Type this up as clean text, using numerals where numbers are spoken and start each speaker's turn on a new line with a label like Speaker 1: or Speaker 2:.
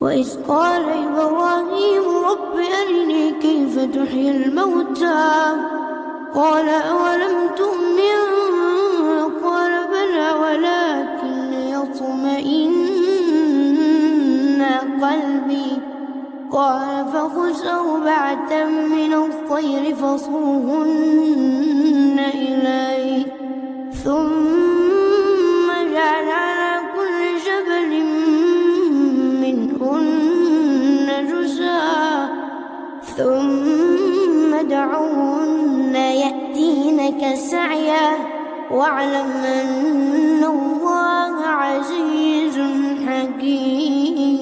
Speaker 1: وإذ قال إبراهيم رب أرني كيف تحيي الموتى قال أولم تؤمن قال بلى ولكن ليطمئن قلبي قال فخذ 4 من الطير فصرهن إليك ثم اجعل على كل جبل منهن جزءا ثم ادعهن يأتينك سعيا واعلم أن الله عزيز حكيم.